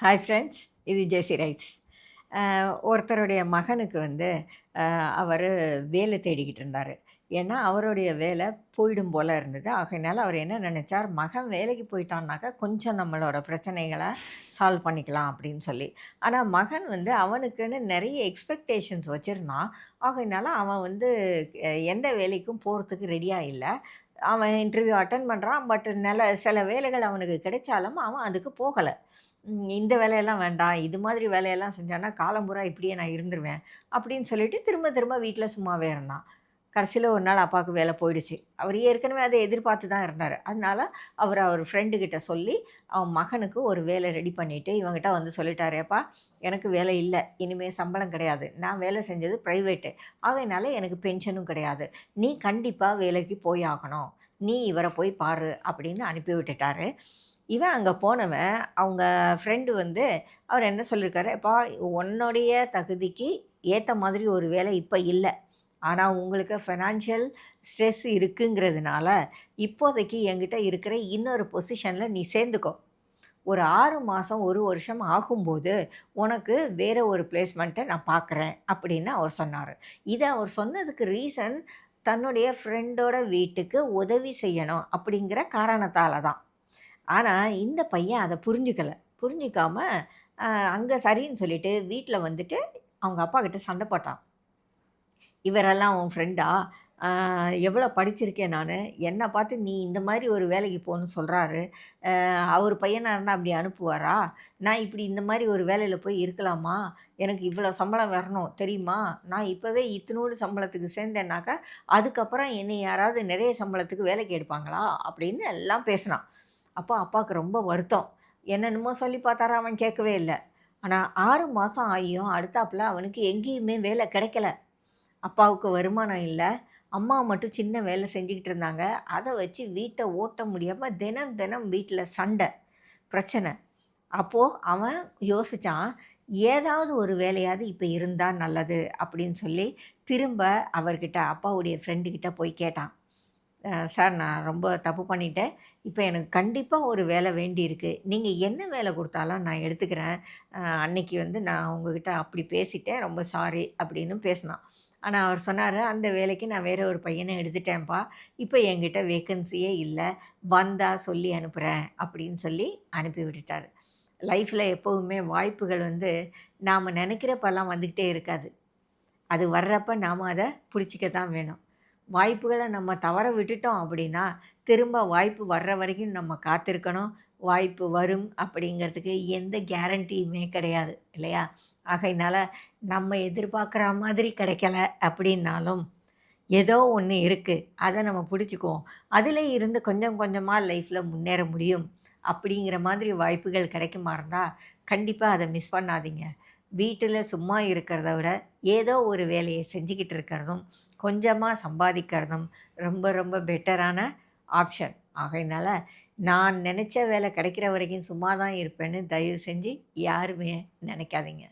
Hi friends, இது ஜெசி rights. ஒருத்தருடைய மகனுக்கு வந்து அவர் வேலை தேடிக்கிட்டு இருந்தார். ஏன்னா அவருடைய வேலை போயிடும் போல் இருந்தது. ஆகையினால அவர் என்ன நினச்சார், மகன் வேலைக்கு போயிட்டான்னாக்கா கொஞ்சம் நம்மளோட பிரச்சனைகளை சால்வ் பண்ணிக்கலாம் அப்படின்னு சொல்லி. ஆனால் மகன் வந்து அவனுக்குன்னு நிறைய எக்ஸ்பெக்டேஷன்ஸ் வச்சுருந்தான். ஆகையினால அவன் வந்து எந்த வேலைக்கும் போகிறதுக்கு ரெடியாக இல்லை. அவன் இன்டர்வியூ அட்டெண்ட் பண்ணுறான். பட் சில வேலைகள் அவனுக்கு கிடைச்சாலும் அவன் அதுக்கு போகலை. இந்த வேலையெல்லாம் வேண்டாம். இது மாதிரி வேலையெல்லாம் செஞ்சான்னா காலம் பூரா இப்படியே நான் இருந்துருவேன். அப்படின்னு சொல்லிட்டு திரும்ப திரும்ப வீட்ல சும்மாவே இருந்தான். கடைசியில ஒரு நாள் அப்பாவுக்கு வேலை போயிடுச்சு. அவர் ஏற்கனவே அத எதிர்பார்த்து தான் இருந்தாரு. அதனால அவர் ஃப்ரெண்டு கிட்ட சொல்லி, அவன் மகனுக்கு ஒரு வேலை ரெடி பண்ணிட்டு இவன்கிட்ட வந்து சொல்லிட்டாரு, "எப்பா எனக்கு வேலை இல்ல. இனிமே சம்பளம் கிடையாது. நான் வேலை செஞ்சது பிரைவேட்டு. ஆகையினால எனக்கு பென்ஷனும் கிடையாது. நீ கண்டிப்பா வேலைக்கு போய் ஆகணும். நீ இவர போய் பாரு" அப்படின்னு அனுப்பி விட்டுட்டாரு. இவன் அங்க போனவன், அவங்க ஃப்ரெண்டு வந்து அவர் என்ன சொல்லியிருக்காரு, "எப்பா உன்னுடைய தகுதிக்கு ஏத்த மாதிரி ஒரு வேலை இப்ப இல்ல. ஆனா உங்களுக்கு ஃபினான்ஷியல் ஸ்ட்ரெஸ் இருக்குங்கிறதுனால, இப்போதைக்கு என்கிட்ட இருக்கிற இன்னொரு பொசிஷன்ல நீ சேர்ந்துக்கோ. ஒரு 6 மாசம், 1 வருஷம் ஆகும்போது, உனக்கு வேற ஒரு பிளேஸ்மெண்ட்ட நான் பார்க்குறேன்." அப்படின்னு அவர் சொன்னாரு. இத அவர் சொன்னதுக்கு ரீசன், தன்னுடைய ஃப்ரெண்டோட வீட்டுக்கு உதவி செய்யணும் அப்படிங்கிற காரணத்தால தான். ஆனா, இந்த பையன் அத புரிஞ்சுக்கல. புரிஞ்சுக்காம, அ அங்க சரின்னு சொல்லிட்டு வீட்ல வந்துட்டு அவங்க அப்பாகிட்ட சண்ட போட்டான். "இவரெல்லாம் உன் ஃப்ரெண்டா? எவ்வளோ படிச்சிருக்கேன் நானு. என்ன பார்த்து நீ இந்த மாரி ஒரு வேலைக்கு போன்னு சொல்றாரு. அவரு பையனா இருந்தா அப்படி அனுப்புவாரா? நான் இப்படி இந்த மாரி ஒரு வேலையில போய் இருக்கலாமா? எனக்கு இவ்வளோ சம்பளம் வரணும் தெரியுமா? நான் இப்பவே இத்துணூண்டு சம்பளத்துக்கு சேர்ந்தேன்னாக்கா, அதுக்கப்புறம் என்னைய யாராவது நிறைய சம்பளத்துக்கு வேலைக்கு எடுப்பாங்களா?" அப்படின்னு எல்லாம் பேசினான். அப்போ அப்பாவுக்கு ரொம்ப வருத்தம். என்னென்னமோ சொல்லி பார்த்தாரு, அவன் கேட்கவே இல்ல. ஆனா 6 மாசம் ஆகியும் அடுத்தாப்புல அவனுக்கு எங்கேயுமே வேலை கிடைக்கல. அப்பாவுக்கு வருமானம் இல்ல. அம்மா மட்டும் சின்ன வேலை செஞ்சுக்கிட்டு இருந்தாங்க. அத வச்சு வீட்ட ஓட்ட முடியாம தினம் தினம் வீட்ல சண்ட, பிரச்சனை. அப்போ அவன் யோசிச்சான், ஏதாவது ஒரு வேலையாவது இப்ப இருந்தா நல்லது அப்படின்னு சொல்லி, திரும்ப அவர்கிட்ட அப்பாவுடைய ஃப்ரெண்டு கிட்ட போய் கேட்டான். சார் நான் ரொம்ப தப்பு பண்ணிட்டேன். இப்ப எனக்கு கண்டிப்பா ஒரு வேலை வேண்டியிருக்கு. நீங்க என்ன வேலை குடுத்தாலும் நான் எடுத்துக்கிறேன். அன்னைக்கு வந்து நான் உங்ககிட்ட அப்படி பேசிட்டேன். ரொம்ப சாரி அப்படின்னு பேசினான். ஆனா அவர் சொன்னாரு, "அந்த வேலைக்கு நான் வேற ஒரு பையன எடுத்துட்டேன்ப்பா. இப்ப என்கிட்ட வேக்கன்சியே இல்ல. வந்தா சொல்லி அனுப்புறேன்." அப்படின்னு சொல்லி அனுப்பி விட்டுட்டாரு. லைஃப்ல எப்பவுமே வாய்ப்புகள் வந்து நாம நெனைக்கிறப்பலாம் வந்துகிட்டே இருக்காது. அது வர்றப்ப நாம அத புடிச்சுக்க தான் வேணும். வாய்ப்புகள நம்ம தவற விட்டுட்டோம் அப்படின்னா, திரும்ப வாய்ப்பு வர்ற வரைக்கும் நம்ம காத்திருக்கணும். வாய்ப்பு வரும் அப்படிங்கிறதுக்கு எந்த கேரண்டியுமே கிடையாது இல்லையா? ஆகையினால நம்ம எதிர்பார்க்குற மாதிரி கிடைக்கல அப்படின்னாலும், ஏதோ ஒண்ணு இருக்கு. அத நம்ம புடிச்சுக்குவோம். அதிலே இருந்து கொஞ்சம் கொஞ்சமா லைஃப்ல முன்னேற முடியும். அப்படிங்கிற மாதிரி வாய்ப்புகள் கிடைக்குமா இருந்தா, கண்டிப்பா அத மிஸ் பண்ணாதீங்க. வீட்டில சும்மா இருக்கிறத விட, ஏதோ ஒரு வேலைய செஞ்சுக்கிட்டு இருக்கிறதும், கொஞ்சமா சம்பாதிக்கிறதும் ரொம்ப ரொம்ப பெட்டரான ஆப்ஷன். ஆகையினால, நான் நெனச்ச வேலை கிடைக்கிற வரைக்கும் சும்மா தான் இருப்பேன்னு தயவு செஞ்சு யாருமே நெனைக்காதீங்க.